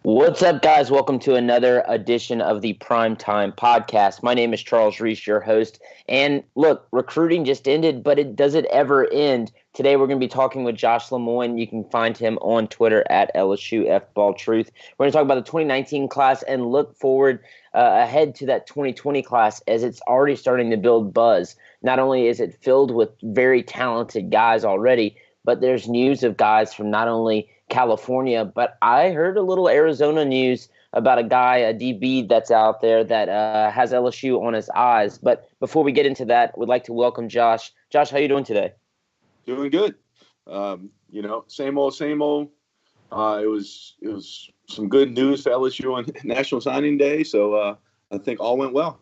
What's up, guys? Welcome to another edition of the Primetime Podcast. My name is Charles Rees, your host. And look, recruiting just ended, but does it ever end? Today, we're going to be talking with Josh Lemoine. You can find him on Twitter at LSU FBallTruth. We're going to talk about the 2019 class and look forward ahead to that 2020 class as it's already starting to build buzz. Not only is it filled with very talented guys already, but there's news of guys from not only California, but I heard a little Arizona news about a guy, a DB that's out there that has LSU on his eyes. But before we get into that, we'd like to welcome Josh. Josh, how you doing today? Doing good. Same old, same old. It was some good news for LSU on National Signing Day, so I think all went well.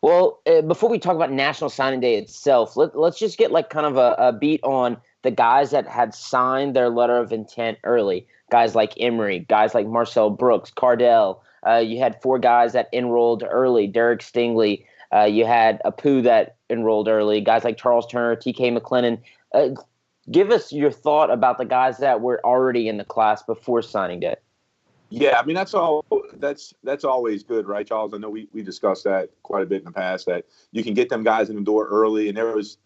Well, before we talk about National Signing Day itself, let's just get like kind of a beat on the guys that had signed their letter of intent early. Guys like Emery, guys like Marcel Brooks, Cardell. You had four guys that enrolled early. Derek Stingley. You had Apu that enrolled early. Guys like Charles Turner, TK McLennan. Give us your thought about the guys that were already in the class before signing day. Yeah, I mean that's all. That's always good, right, Charles? I know we discussed that quite a bit in the past. That you can get them guys in the door early, and there was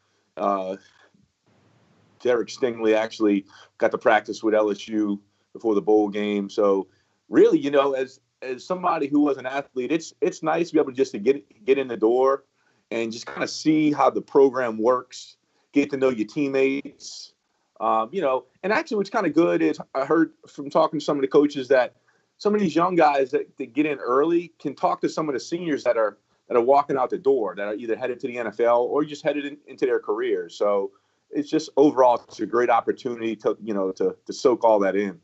Derek Stingley actually got to practice with LSU before the bowl game. So really, as somebody who was an athlete, it's nice to be able to get in the door and just kind of see how the program works, get to know your teammates. And actually what's kind of good is I heard from talking to some of the coaches that some of these young guys that get in early can talk to some of the seniors that are walking out the door, that are either headed to the NFL or just headed into their careers. So it's just overall, it's a great opportunity to soak all that in.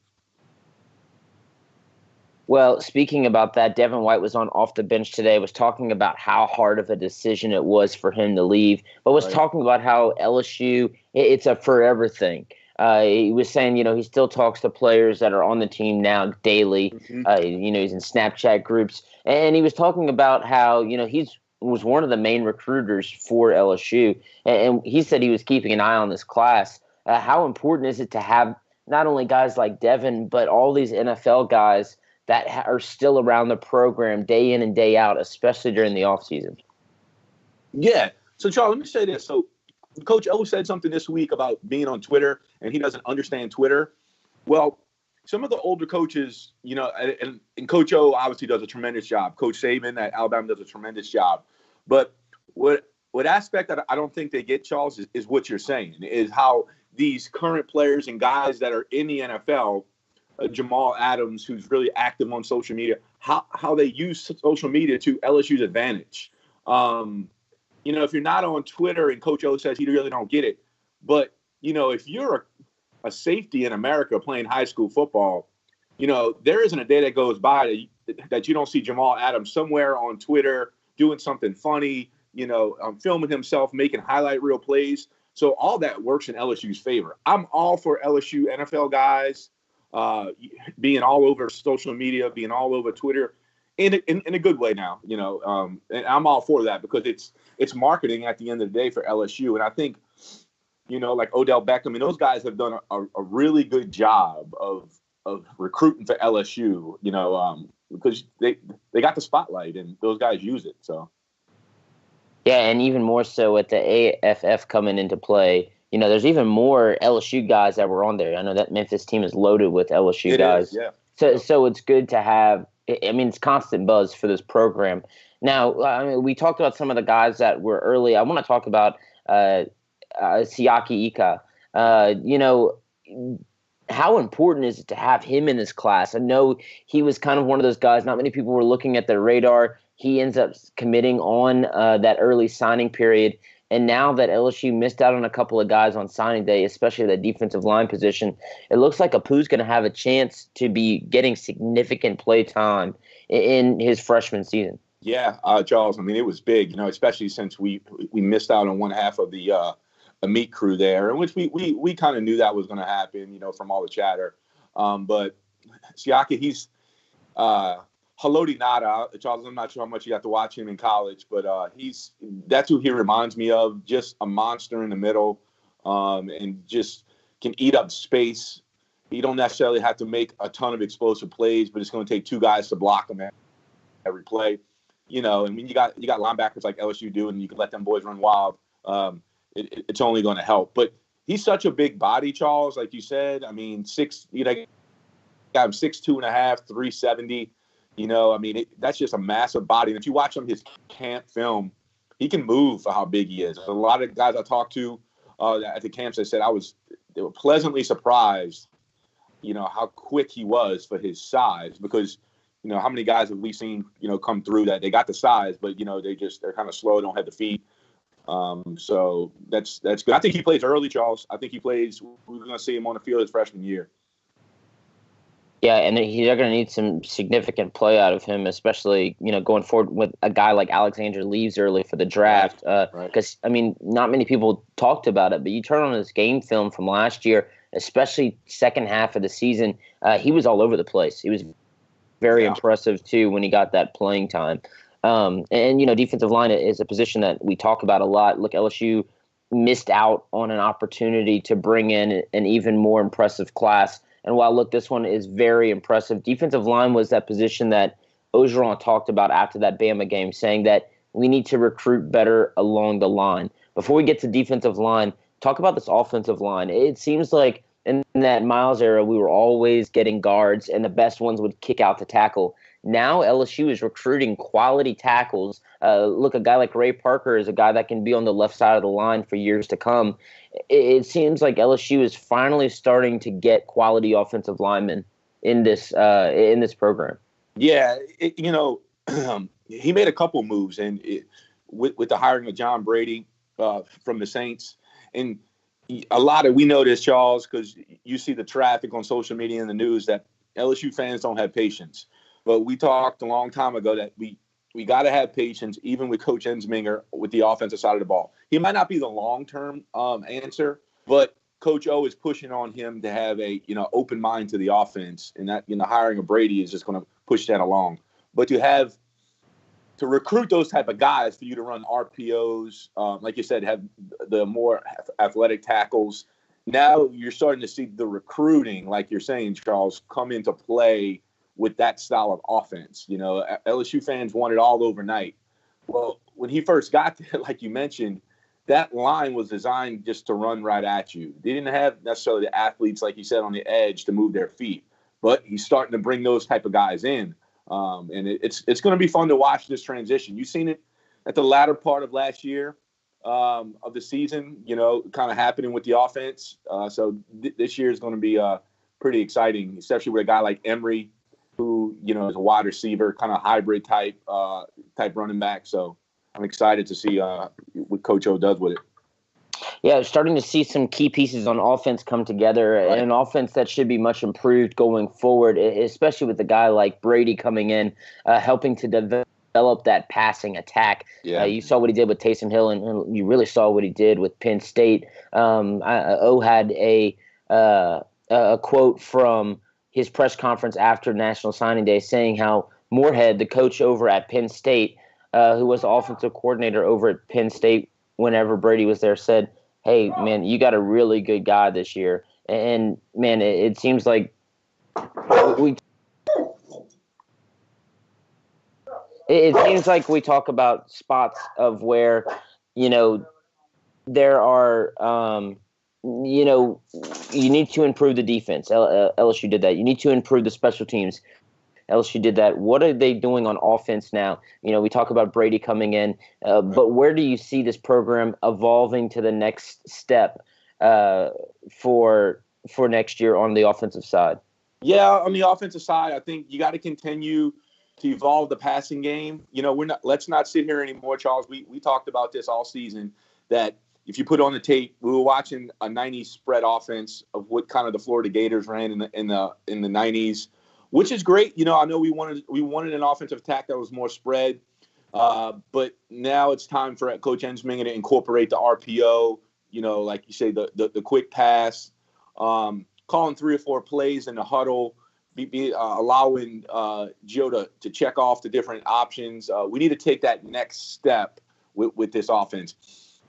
Well, speaking about that, Devin White was on Off the Bench today, was talking about how hard of a decision it was for him to leave, but was talking about how LSU, it's a forever thing. He was saying, he still talks to players that are on the team now daily. Mm-hmm. He's in Snapchat groups. And he was talking about how, he's was one of the main recruiters for LSU. And he said he was keeping an eye on this class. How important is it to have not only guys like Devin, but all these NFL guys that are still around the program day in and day out, especially during the offseason? Yeah. So, Charles, let me say this. So, Coach O said something this week about being on Twitter, and he doesn't understand Twitter. Well, some of the older coaches, and Coach O obviously does a tremendous job. Coach Saban at Alabama does a tremendous job. But what aspect that I don't think they get, Charles, is what you're saying, is how these current players and guys that are in the NFL, Jamal Adams, who's really active on social media, how they use social media to LSU's advantage. If you're not on Twitter, and Coach O says he really don't get it, but, if you're a safety in America playing high school football, there isn't a day that goes by that you don't see Jamal Adams somewhere on Twitter doing something funny, filming himself, making highlight reel plays. So all that works in LSU's favor. I'm all for LSU NFL guys being all over social media, being all over Twitter in a good way now, and I'm all for that because it's marketing at the end of the day for LSU. And I think, like Odell Beckham and those guys have done a really good job of recruiting for LSU, because they got the spotlight and those guys use it. So. Yeah, and even more so with the AFF coming into play, there's even more LSU guys that were on there. I know that Memphis team is loaded with LSU guys. Is, yeah. So it's good to have. I mean, it's constant buzz for this program. Now, we talked about some of the guys that were early. I want to talk about Siaki Ika. How important is it to have him in this class? I know he was kind of one of those guys. Not many people were looking at their radar. He ends up committing on that early signing period. And now that LSU missed out on a couple of guys on signing day, especially the defensive line position, it looks like Apu's going to have a chance to be getting significant play time in his freshman season. Yeah, Charles, I mean, it was big, especially since we missed out on one half of the meet crew there, in which we kind of knew that was going to happen, from all the chatter. But Siaki, he's Haloti Ngata, Charles. I'm not sure how much you got to watch him in college, but that's who he reminds me of. Just a monster in the middle, and just can eat up space. You don't necessarily have to make a ton of explosive plays, but it's going to take two guys to block them every play. You know, I mean, you got linebackers like LSU do, and you can let them boys run wild. It's only going to help. But he's such a big body, Charles, like you said. I mean, got him 6'2.5", 370. You know, I mean, that's just a massive body. And if you watch him his camp film, he can move for how big he is. A lot of guys I talked to at the camps, they said they were pleasantly surprised, you know, how quick he was for his size, because, you know, how many guys have we seen, you know, come through that they got the size, but, you know, they're kind of slow, don't have the feet. So that's good. I think he plays early, Charles. I think we're going to see him on the field his freshman year. Yeah, and they're going to need some significant play out of him, especially, you know, going forward with a guy like Alexander leaves early for the draft. Because, I mean, not many people talked about it, but you turn on his game film from last year, especially second half of the season, he was all over the place. He was very impressive, too, when he got that playing time. And, you know, defensive line is a position that we talk about a lot. Look, LSU missed out on an opportunity to bring in an even more impressive class. And while, look, this one is very impressive, defensive line was that position that Ogeron talked about after that Bama game, saying that we need to recruit better along the line. Before we get to defensive line, talk about this offensive line. It seems like in that Miles era, we were always getting guards, and the best ones would kick out the tackle. Now LSU is recruiting quality tackles. Look, a guy like Ray Parker is a guy that can be on the left side of the line for years to come. It seems like LSU is finally starting to get quality offensive linemen in this program. Yeah, you know, he made a couple moves, and with the hiring of John Brady from the Saints, and we know this, Charles, because you see the traffic on social media and the news that LSU fans don't have patience. But we talked a long time ago that we got to have patience, even with Coach Ensminger, with the offensive side of the ball. He might not be the long-term answer, but Coach O is pushing on him to have a, you know, open mind to the offense, and that, you know, hiring of Brady is just going to push that along. But to recruit those type of guys for you to run RPOs, like you said, have the more athletic tackles. Now you're starting to see the recruiting, like you're saying, Charles, come into play with that style of offense. You know, LSU fans want it all overnight. Well, when he first got there, like you mentioned, that line was designed just to run right at you. They didn't have necessarily the athletes, like you said, on the edge to move their feet. But he's starting to bring those type of guys in. And it's going to be fun to watch this transition. You've seen it at the latter part of last year of the season, you know, kind of happening with the offense. So this year is going to be pretty exciting, especially with a guy like Emory, who, you know, is a wide receiver, kind of hybrid type running back. So I'm excited to see what Coach O does with it. Yeah, starting to see some key pieces on offense come together, and an offense that should be much improved going forward, especially with a guy like Brady coming in, helping to develop that passing attack. Yeah. You saw what he did with Taysom Hill, and you really saw what he did with Penn State. O had a quote from his press conference after National Signing Day saying how Moorhead, the coach over at Penn State, who was the offensive coordinator over at Penn State whenever Brady was there, said, "Hey, man, you got a really good guy this year." And, man, it seems like it seems like we talk about spots of where, you know, there are you know, you need to improve the defense. LSU did that. You need to improve the special teams. LSU did that. What are they doing on offense now? You know, we talk about Brady coming in, but where do you see this program evolving to the next step for next year on the offensive side? Yeah, on the offensive side, I think you got to continue to evolve the passing game. You know, let's not sit here anymore, Charles. We talked about this all season, that if you put on the tape, we were watching a 90s spread offense of what kind of the Florida Gators ran in the 90s, which is great. You know, I know we wanted an offensive attack that was more spread, but now it's time for Coach Ensminger to incorporate the RPO. You know, like you say, the quick pass, calling 3 or 4 plays in the huddle, allowing Gio to check off the different options. We need to take that next step with this offense.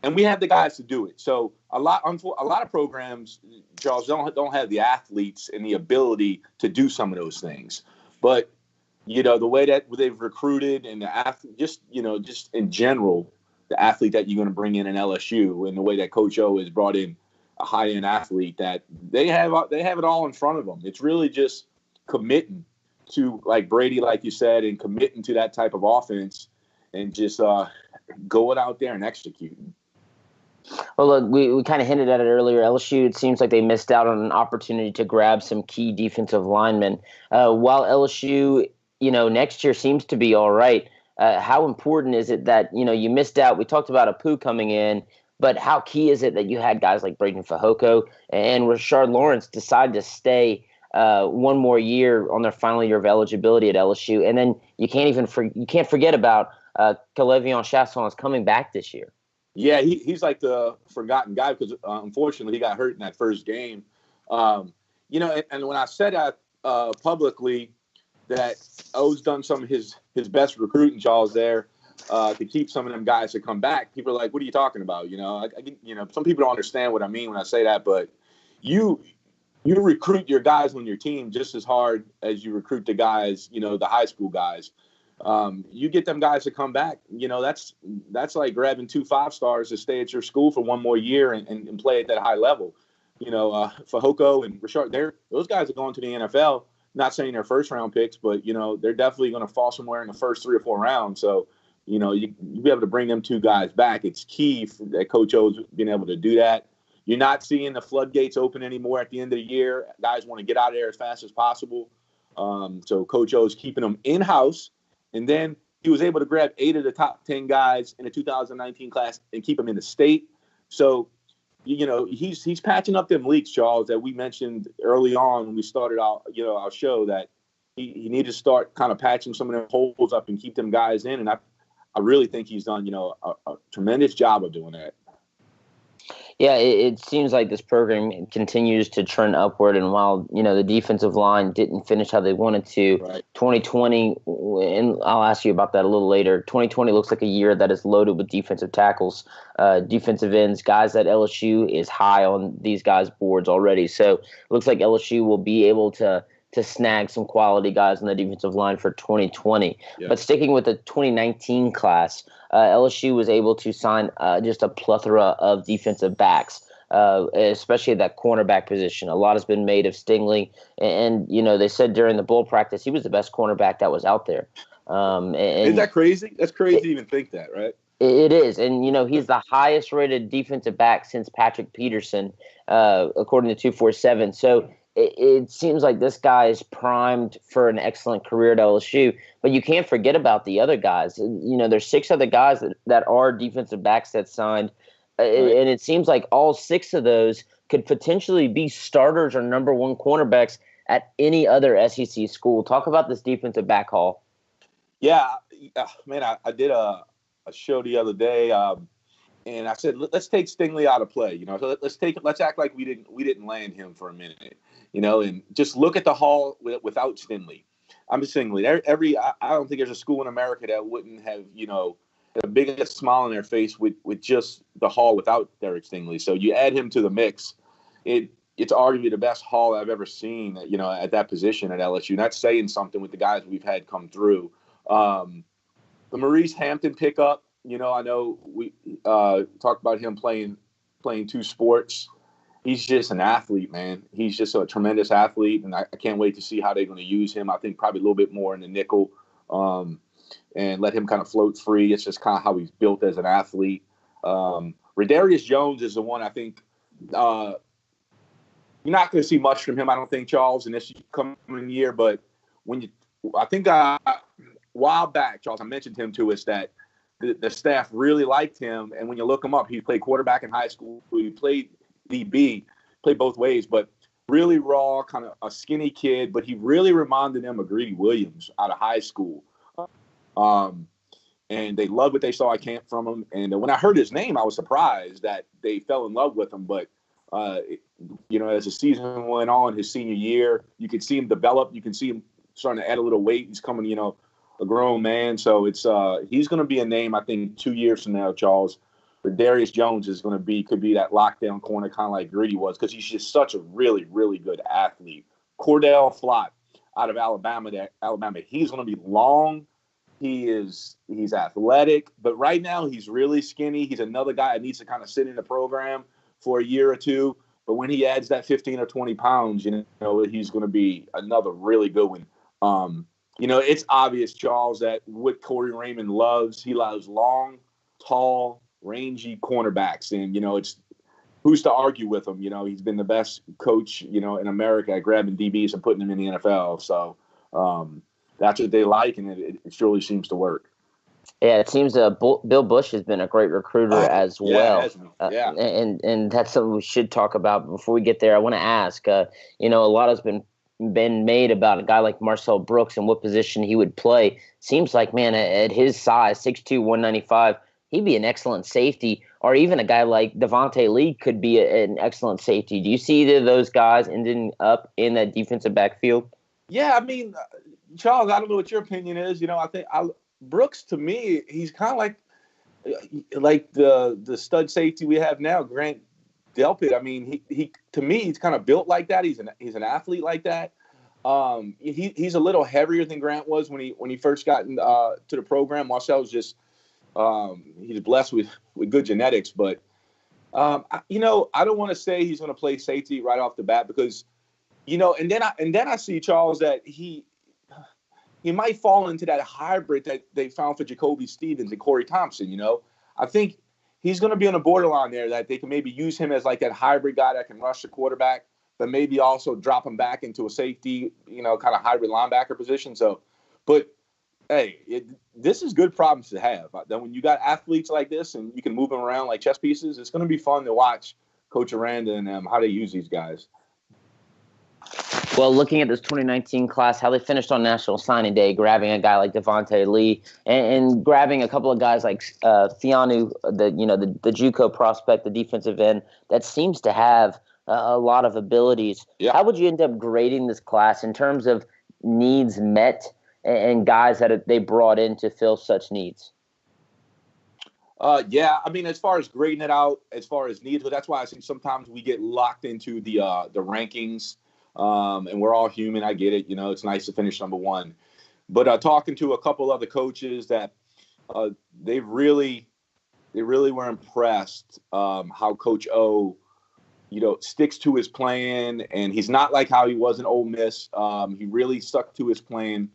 and we have the guys to do it. So a lot of programs, Charles, don't have the athletes and the ability to do some of those things. But the way that they've recruited and the athlete, just in general, the athlete that you're going to bring in LSU, and the way that Coach O has brought in a high-end athlete, that they have it all in front of them. It's really just committing to, like Brady, like you said, and committing to that type of offense, and just going out there and executing. Well, look, we kind of hinted at it earlier. LSU, it seems like they missed out on an opportunity to grab some key defensive linemen. While LSU, next year seems to be all right, how important is it that, you missed out? We talked about Apu coming in, but how key is it that you had guys like Braden Fehoko and Rashard Lawrence decide to stay one more year on their final year of eligibility at LSU? And then you can't forget about Kalevion Chasson is coming back this year. Yeah, he's like the forgotten guy because unfortunately he got hurt in that first game. And when I said that publicly, that O's done some of his best recruiting, Charles, there to keep some of them guys to come back. People are like, "What are you talking about?" Some people don't understand what I mean when I say that, but you recruit your guys on your team just as hard as you recruit the guys, the high school guys. You get them guys to come back. That's like grabbing 2 5-stars to stay at your school for one more year and play at that high level. Fehoko and Rashard, those guys are going to the NFL. Not saying they're first-round picks, but they're definitely going to fall somewhere in the first 3 or 4 rounds. So you be able to bring them 2 guys back. It's key that Coach O's been able to do that. You're not seeing the floodgates open anymore at the end of the year. Guys want to get out of there as fast as possible. So Coach O's keeping them in-house. And then he was able to grab 8 of the top 10 guys in the 2019 class and keep them in the state. So, he's patching up them leaks, Charles, that we mentioned early on when we started our show, that he needed to start kind of patching some of them holes up and keep them guys in. And I really think he's done, a tremendous job of doing that. Yeah, it seems like this program continues to trend upward. And while, the defensive line didn't finish how they wanted to, right. 2020, and I'll ask you about that a little later, 2020 looks like a year that is loaded with defensive tackles, defensive ends, guys that LSU is high on these guys' boards already. So it looks like LSU will be able to snag some quality guys on the defensive line for 2020. Yeah. But sticking with the 2019 class, LSU was able to sign just a plethora of defensive backs, especially at that cornerback position. A lot has been made of Stingley, and they said during the bull practice he was the best cornerback that was out there. Is that crazy? That's crazy to even think that, right? It is, and he's the highest rated defensive back since Patrick Peterson, according to 247. So it seems like this guy is primed for an excellent career at LSU, but you can't forget about the other guys. There's 6 other guys that are defensive backs that signed, right. And it seems like all 6 of those could potentially be starters or number 1 cornerbacks at any other SEC school. Talk about this defensive back haul. Yeah, man, I did a show the other day, and I said, let's take Stingley out of play. So let's act like we didn't land him for a minute. And just look at the haul without Stingley. I'm just saying, I don't think there's a school in America that wouldn't have, the biggest smile on their face with just the haul without Derek Stingley. So you add him to the mix, it's arguably the best haul I've ever seen, at that position at LSU. And that's saying something with the guys we've had come through. The Maurice Hampton pickup, I know we talked about him playing 2 sports. He's just an athlete, man. He's just a tremendous athlete, and I can't wait to see how they're going to use him. I think probably a little bit more in the nickel, and let him kind of float free. It's just kind of how he's built as an athlete. Radarius Jones is the one I think you're not going to see much from him, I don't think, Charles, in this coming year. But I think a while back, Charles, I mentioned him to us that the staff really liked him, and when you look him up, he played quarterback in high school. He played DB, played both ways, but really raw, kind of a skinny kid, but he really reminded them of Greedy Williams out of high school. And they loved what they saw at camp from him. And when I heard his name, I was surprised that they fell in love with him. But, as the season went on, his senior year, you could see him develop. You can see him starting to add a little weight. He's coming, a grown man. So he's going to be a name, I think, 2 years from now, Charles, Darius Jones is going to could be that lockdown corner, kind of like Gritty was, because he's just such a really, really good athlete. Cordell Flott out of Alabama, he's going to be long. He's athletic, but right now he's really skinny. He's another guy that needs to kind of sit in the program for a year or two. But when he adds that 15 or 20 pounds, you know, he's going to be another really good one. You know, it's obvious, Charles, that what Corey Raymond loves, he loves long, tall, rangy cornerbacks. And, you know, it's who's to argue with him? You know, he's been the best coach, you know, in America at grabbing DBs and putting them in the NFL. So that's what they like, and it surely seems to work. Yeah, it seems Bill Bush has been a great recruiter as well. Yeah. And that's something we should talk about. Before we get there, I want to ask, you know, a lot has been made about a guy like Marcel Brooks and what position he would play. Seems like, man, at his size, 6'2", 195, he'd be an excellent safety, or even a guy like Devontae Lee could be an excellent safety. Do you see either of those guys ending up in that defensive backfield? Yeah, I mean, Charles, I don't know what your opinion is. You know, I think Brooks, to me, he's kind of like the stud safety we have now, Grant Delpit. I mean, he to me, he's kind of built like that. He's an athlete like that. He's a little heavier than Grant was when he first got to the program. Marcel's just he's blessed with good genetics, but you know, I don't want to say he's going to play safety right off the bat because, you know, and then I see, Charles, that he might fall into that hybrid that they found for Jacoby Stevens and Corey Thompson. You know, I think he's going to be on the borderline there, that they can maybe use him as like that hybrid guy that can rush the quarterback, but maybe also drop him back into a safety, you know, kind of hybrid linebacker position. So, but hey, this is good problems to have. Then when you got athletes like this and you can move them around like chess pieces, it's going to be fun to watch Coach Aranda and how they use these guys. Well, looking at this 2019 class, how they finished on National Signing Day, grabbing a guy like Devontae Lee and grabbing a couple of guys like Thianu, the JUCO prospect, the defensive end, that seems to have a lot of abilities. Yeah. How would you end up grading this class in terms of needs met and guys that they brought in to fill such needs? Yeah, I mean, as far as grading it out, as far as needs, that's why I think sometimes we get locked into the rankings. And we're all human. I get it. You know, it's nice to finish number one. But talking to a couple other coaches that they really were impressed how Coach O, you know, sticks to his plan. And he's not like how he was in Ole Miss. He really stuck to his plan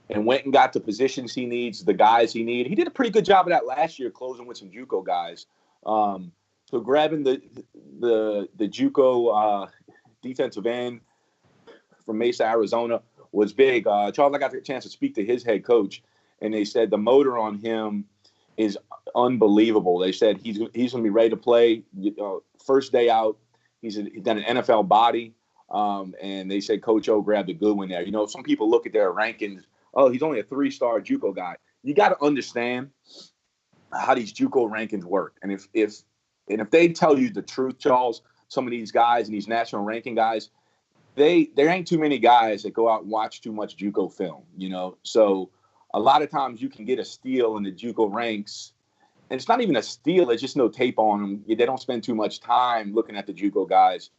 and went and got the positions he needs, the guys he needed. He did a pretty good job of that last year, closing with some JUCO guys. So grabbing the JUCO defensive end from Mesa, Arizona was big. Charles, I got the chance to speak to his head coach, and they said the motor on him is unbelievable. They said he's going to be ready to play. First day out, he's done an NFL body, and they said Coach O grabbed a good one there. You know, some people look at their rankings. Oh, he's only a 3-star JUCO guy. You got to understand how these JUCO rankings work, and if they tell you the truth, Charles, some of these guys and these national ranking guys, there ain't too many guys that go out and watch too much JUCO film, you know. So a lot of times you can get a steal in the JUCO ranks, and it's not even a steal; it's just no tape on them. They don't spend too much time looking at the JUCO guys.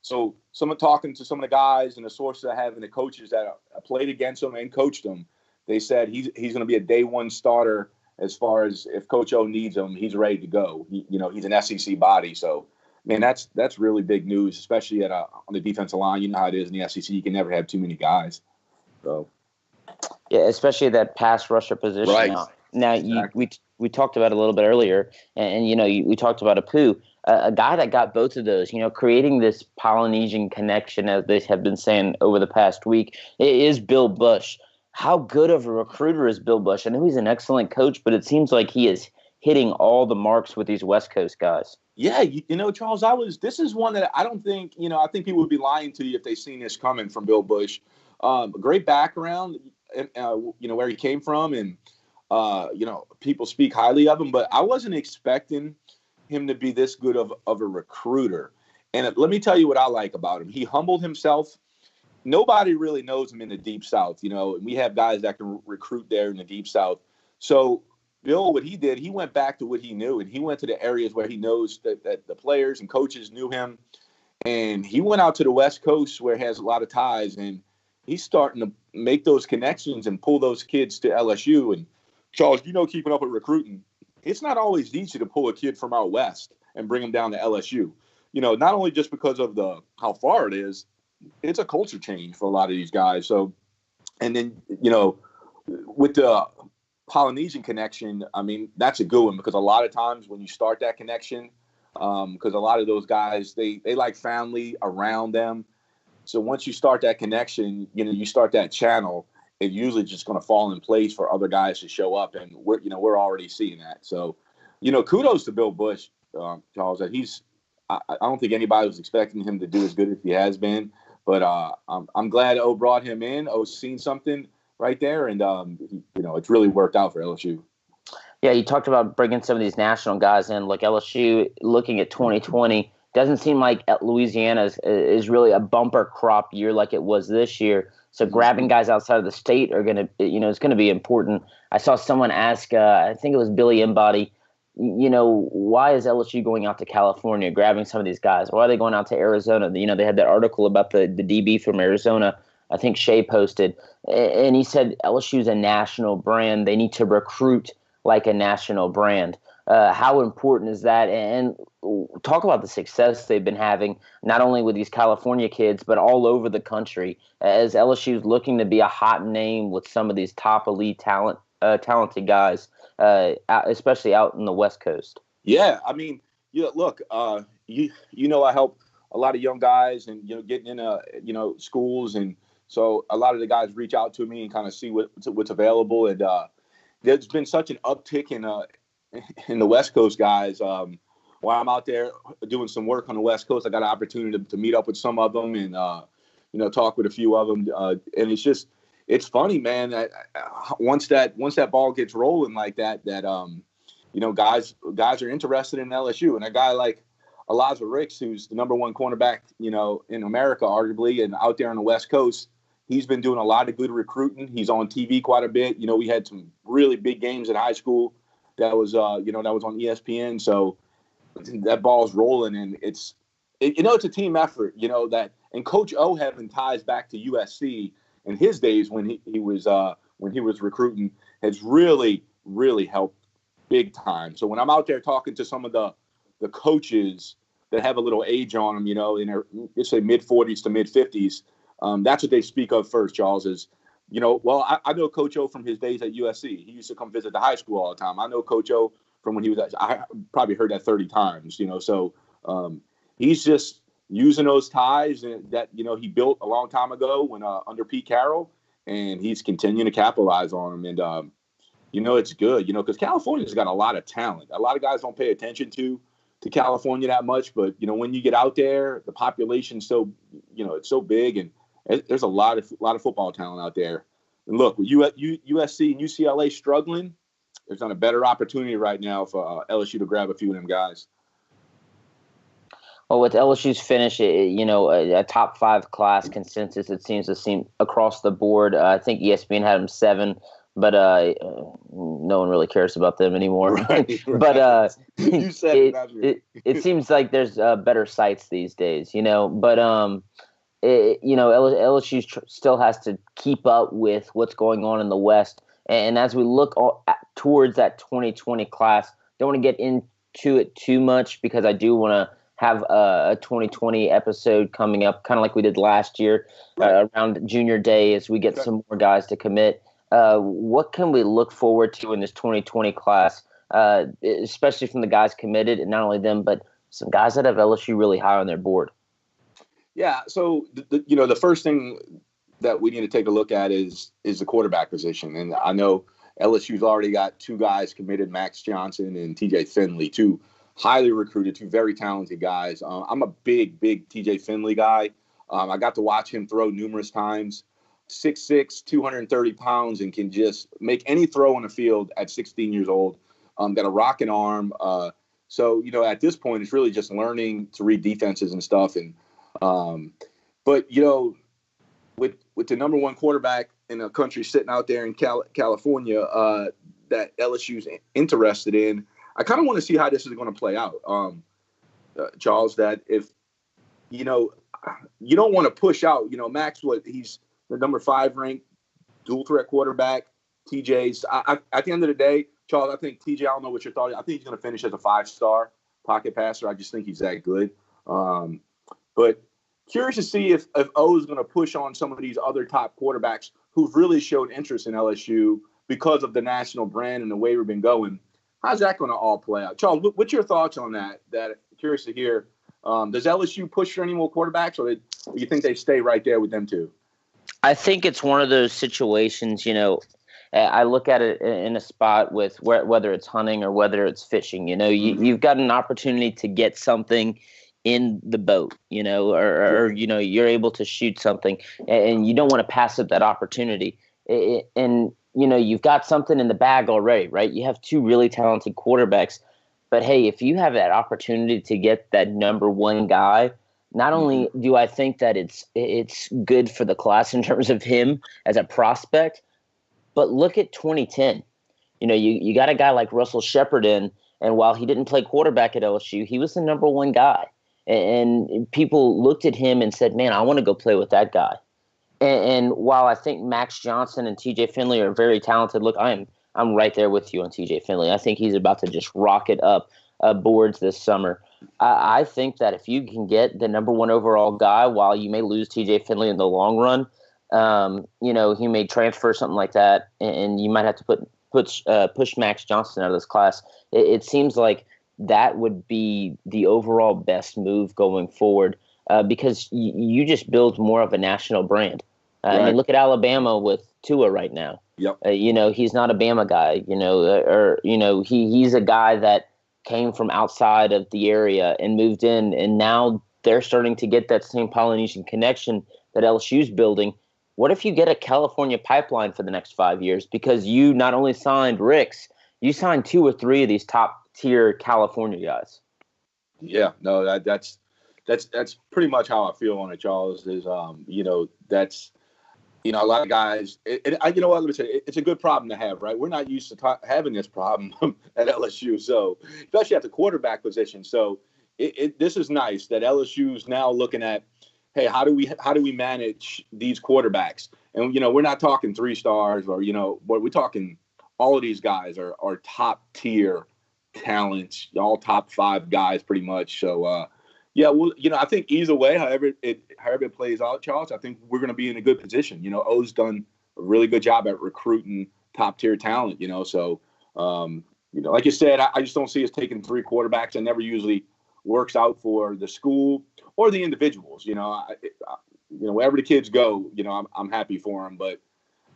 So someone talking to some of the guys and the sources I have and the coaches that played against them and coached them, they said he's going to be a day one starter as far as if Coach O needs him, he's ready to go. He's an SEC body, so. Man, that's really big news, especially on the defensive line. You know how it is in the SEC; you can never have too many guys. So, yeah, especially that pass rusher position. Right. Now exactly. we talked about it a little bit earlier, and we talked about Apu, a guy that got both of those. You know, creating this Polynesian connection, as they have been saying over the past week, is Bill Bush. How good of a recruiter is Bill Bush? I know he's an excellent coach, but it seems like he is hitting all the marks with these West Coast guys. Yeah, you know, Charles, this is one that I don't think, I think people would be lying to you if they seen this coming from Bill Bush. Great background, where he came from, and, people speak highly of him, but I wasn't expecting him to be this good of a recruiter. And let me tell you what I like about him. He humbled himself. Nobody really knows him in the Deep South, and we have guys that can recruit there in the Deep South. So Bill, what he did, he went back to what he knew, and he went to the areas where he knows that the players and coaches knew him. And he went out to the West Coast where he has a lot of ties, and he's starting to make those connections and pull those kids to LSU. And Charles, keeping up with recruiting, it's not always easy to pull a kid from out West and bring him down to LSU. Not only just because of how far it is, it's a culture change for a lot of these guys. So, and then, with the Polynesian connection, I mean, that's a good one because a lot of times when you start that connection, because a lot of those guys, they like family around them. So once you start that connection, you start that channel, it usually just going to fall in place for other guys to show up. And we're already seeing that. So, kudos to Bill Bush, Charles, that I don't think anybody was expecting him to do as good as he has been, but I'm glad O brought him in. O's seen something right there. And, it's really worked out for LSU. Yeah, you talked about bringing some of these national guys in. Like LSU, looking at 2020, doesn't seem like Louisiana is really a bumper crop year like it was this year. So grabbing guys outside of the state are going to, it's going to be important. I saw someone ask, I think it was Billy Embody, why is LSU going out to California, grabbing some of these guys? Why are they going out to Arizona? They had that article about the DB from Arizona. I think Shea posted, and he said LSU is a national brand. They need to recruit like a national brand. How important is that? And talk about the success they've been having, not only with these California kids, but all over the country, as LSU is looking to be a hot name with some of these top elite talented guys, especially out in the West Coast. Yeah, I mean, look, I help a lot of young guys and, getting in, schools. And so a lot of the guys reach out to me and kind of see what's available. And there's been such an uptick in the West Coast guys. While I'm out there doing some work on the West Coast, I got an opportunity to meet up with some of them and, talk with a few of them. And it's funny, man, that once that ball gets rolling like that, guys are interested in LSU. And a guy like Elijah Ricks, who's the number one cornerback, in America, arguably, and out there on the West Coast, he's been doing a lot of good recruiting. He's on TV quite a bit. We had some really big games in high school that was on ESPN. So that ball's rolling, and it's a team effort, and Coach O having ties back to USC in his days when he was recruiting has really, really helped big time. So when I'm out there talking to some of the coaches that have a little age on them, in their, let's say, mid-40s to mid-50s, that's what they speak of first, Charles, is, I know Coach O from his days at USC. He used to come visit the high school all the time. I know Coach O from when he was I probably heard that 30 times, so he's just using those ties that, he built a long time ago when under Pete Carroll, and he's continuing to capitalize on them. And, it's good, because California's got a lot of talent. A lot of guys don't pay attention to California that much, but, when you get out there, the population's so, it's so big, and there's a lot of football talent out there. And look, with USC and UCLA struggling, there's not a better opportunity right now for LSU to grab a few of them guys. Well, with LSU's finish, a top 5 class consensus, it seems to seem across the board. I think ESPN had them 7, but no one really cares about them anymore. Right. But you said it seems like there's better sites these days, But LSU still has to keep up with what's going on in the West. And as we look towards that 2020 class, don't want to get into it too much because I do want to have a 2020 episode coming up, kind of like we did last year, around Junior Day, as we get some more guys to commit. What can we look forward to in this 2020 class, especially from the guys committed, and not only them, but some guys that have LSU really high on their board? Yeah, so the first thing that we need to take a look at is the quarterback position, and I know LSU's already got 2 guys committed, Max Johnson and TJ Finley, 2 highly recruited, 2 very talented guys. I'm a big TJ Finley guy. I got to watch him throw numerous times. 6'6", 230 pounds, and can just make any throw on the field at 16 years old. Got a rocking arm. So at this point, it's really just learning to read defenses and stuff. And but with the number one quarterback in the country sitting out there in California, that LSU's interested in. I kind of want to see how this is going to play out, Charles. That if you don't want to push out. Max, he's the number 5 ranked dual threat quarterback. TJ's at the end of the day, Charles. I think TJ. I don't know what your thought is. I think he's going to finish as a 5-star pocket passer. I just think he's that good. But curious to see if O is going to push on some of these other top quarterbacks who've really showed interest in LSU because of the national brand and the way we've been going. How's that going to all play out? Charles, what's your thoughts on that? Curious to hear. Does LSU push for any more quarterbacks, or do you think they stay right there with them too? I think it's one of those situations, I look at it in a spot with whether it's hunting or whether it's fishing. You've got an opportunity to get something in the boat, or you're able to shoot something, and you don't want to pass up that opportunity. And you've got something in the bag already, right? You have 2 really talented quarterbacks, but hey, if you have that opportunity to get that number 1 guy, not only do I think that it's good for the class in terms of him as a prospect, but look at 2010. You got a guy like Russell Shepard in, and while he didn't play quarterback at LSU, he was the number 1 guy. And people looked at him and said, man, I want to go play with that guy. And while I think Max Johnson and TJ Finley are very talented, look, I'm right there with you on TJ Finley. I think he's about to just rocket up boards this summer. I think that if you can get the number 1 overall guy, while you may lose TJ Finley in the long run, he may transfer something like that, and you might have to push Max Johnson out of this class. It seems like that would be the overall best move going forward, because you just build more of a national brand. Right. I mean, look at Alabama with Tua right now. Yep. He's not a Bama guy. He's a guy that came from outside of the area and moved in, and now they're starting to get that same Polynesian connection that LSU's building. What if you get a California pipeline for the next 5 years? Because you not only signed Ricks, you signed 2 or 3 of these top tier California guys. Yeah, no, that's pretty much how I feel on it, Charles. Is that's a lot of guys. You know what I'm going to say? It's a good problem to have, right? We're not used to having this problem at LSU, so especially at the quarterback position. So this is nice that LSU's now looking at, hey, how do we manage these quarterbacks? And we're not talking 3 stars, or but we're talking all of these guys are top tier talents, all top 5 guys pretty much. So yeah, well, I think either way, however it plays out, Charles, I think we're going to be in a good position. O's done a really good job at recruiting top tier talent. So like you said, I just don't see us taking 3 quarterbacks. It never usually works out for the school or the individuals. Wherever the kids go, I'm happy for them. But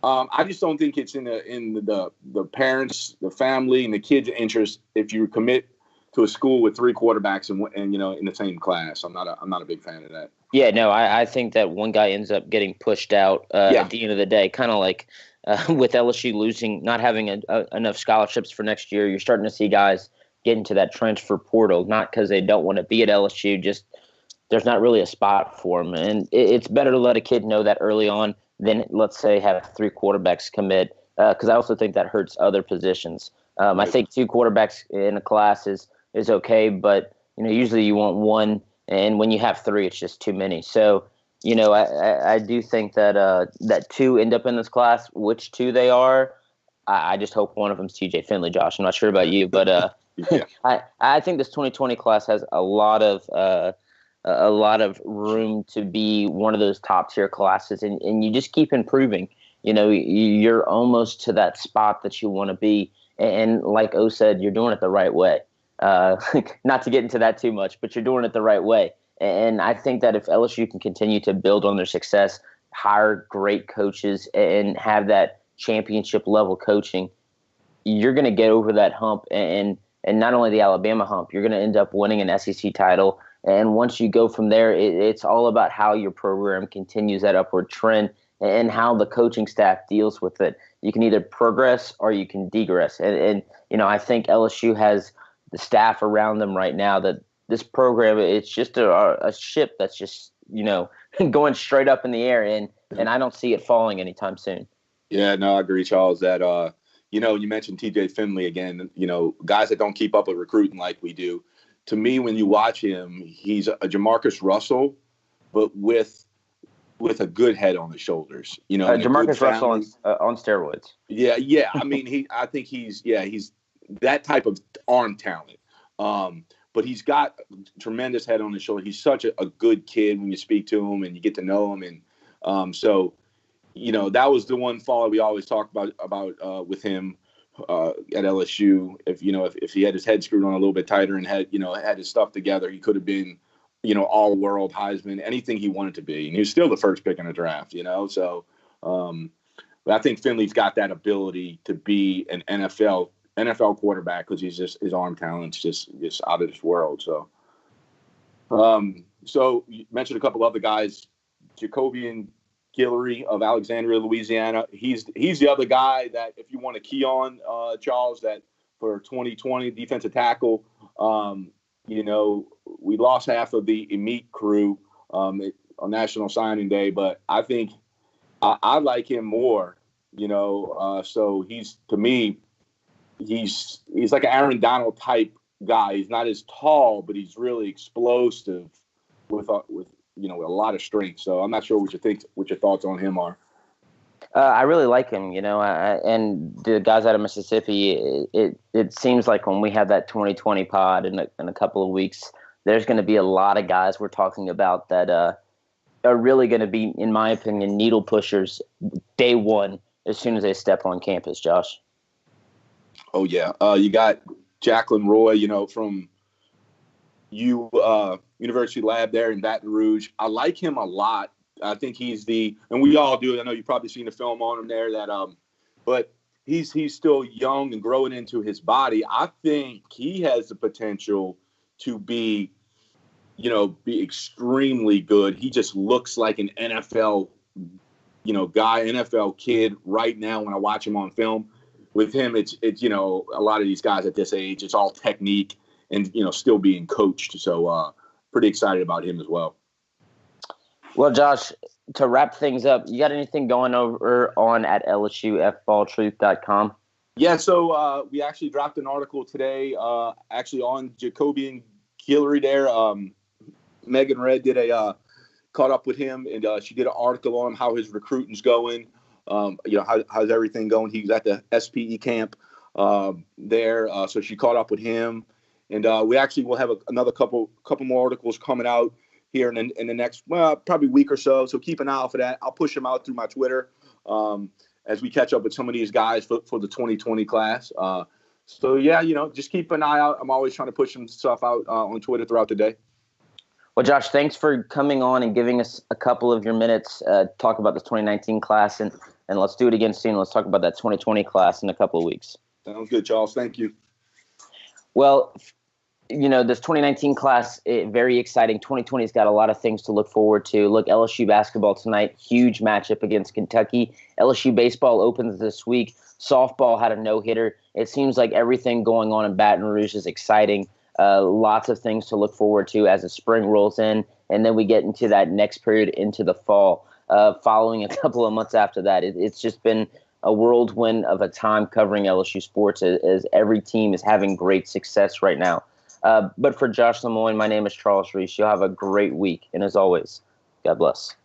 I just don't think it's in the parents, the family, and the kids' interest if you commit to a school with 3 quarterbacks and in the same class. I'm not a big fan of that. Yeah, no, I think that one guy ends up getting pushed out at the end of the day, kind of like with LSU not having enough scholarships for next year. You're starting to see guys get into that transfer portal, not because they don't want to be at LSU, just there's not really a spot for them. And it's better to let a kid know that early on than, let's say, have 3 quarterbacks commit, because I also think that hurts other positions. I think 2 quarterbacks in a class is okay, but usually you want 1, and when you have 3, it's just too many. So I do think that 2 end up in this class. Which 2 they are, I just hope one of them's TJ Finley. Josh, I'm not sure about you, but yeah. I think this 2020 class has a lot of room to be one of those top tier classes, and you just keep improving. You're almost to that spot that you want to be, and like O said, you're doing it the right way. Not to get into that too much, but you're doing it the right way. And I think that if LSU can continue to build on their success, hire great coaches, and have that championship level coaching, you're going to get over that hump, and not only the Alabama hump, you're going to end up winning an SEC title. And once you go from there, it's all about how your program continues that upward trend and how the coaching staff deals with it. You can either progress or you can degress. And I think LSU has the staff around them right now that this program, it's just a ship that's just, going straight up in the air, and I don't see it falling anytime soon. Yeah, no, I agree, Charles, that, You mentioned TJ Finley again, guys that don't keep up with recruiting like we do. To me, when you watch him, he's a Jamarcus Russell, but with a good head on his shoulders. Jamarcus Russell on steroids. Yeah. I mean, I think he's that type of arm talent. But he's got tremendous head on his shoulder. He's such a good kid when you speak to him and you get to know him. And so that was the one fall we always talk about with him at LSU. If he had his head screwed on a little bit tighter and had his stuff together, he could have been, all world Heisman, anything he wanted to be. And he was still the first pick in the draft, So but I think Finley's got that ability to be an NFL quarterback because his arm talent's just out of this world. So, so you mentioned a couple other guys, Jacobian Guillory of Alexandria, Louisiana. He's the other guy that if you want to key on, Charles, that for 2020 defensive tackle, we lost half of the Emit crew on National Signing Day, but I think I like him more, so he's, to me, he's like an Aaron Donald type guy. He's not as tall, but he's really explosive with a lot of strength. So I'm not sure what your thoughts on him are. I really like him, and the guys out of Mississippi, it seems like when we have that 2020 pod in a couple of weeks, there's going to be a lot of guys we're talking about that are really going to be, in my opinion, needle pushers day one as soon as they step on campus, Josh. Oh, yeah. You got Jacqueline Roy, from University Lab there in Baton Rouge. I like him a lot. I think he's and we all do. I know you've probably seen the film on him there but he's still young and growing into his body. I think he has the potential to be extremely good. He just looks like an NFL, guy, NFL kid right now when I watch him on film. With him, it's a lot of these guys at this age, it's all technique and, still being coached. So pretty excited about him as well. Well, Josh, to wrap things up, you got anything going over on at LSUFballtruth.com? Yeah, so we actually dropped an article today, actually on Jacobian Guillory there. Megan Red caught up with him, and she did an article on him, how his recruiting's going. How's everything going? He was at the SPE camp there, so she caught up with him, and we actually will have another couple more articles coming out here in the next probably week or so. So keep an eye out for that. I'll push them out through my Twitter as we catch up with some of these guys for the 2020 class. So yeah, just keep an eye out. I'm always trying to push some stuff out on Twitter throughout the day. Well, Josh, thanks for coming on and giving us a couple of your minutes, talk about the 2019 class, and let's do it again soon. Let's talk about that 2020 class in a couple of weeks. Sounds good, Charles. Thank you. Well, this 2019 class, very exciting. 2020's got a lot of things to look forward to. Look, LSU basketball tonight, huge matchup against Kentucky. LSU baseball opens this week. Softball had a no-hitter. It seems like everything going on in Baton Rouge is exciting. Lots of things to look forward to as the spring rolls in, and then we get into that next period into the fall. Following a couple of months after that, it's just been a whirlwind of a time covering LSU sports as every team is having great success right now. But for Josh Lemoine, my name is Charles Rees. You'll have a great week, and as always, God bless.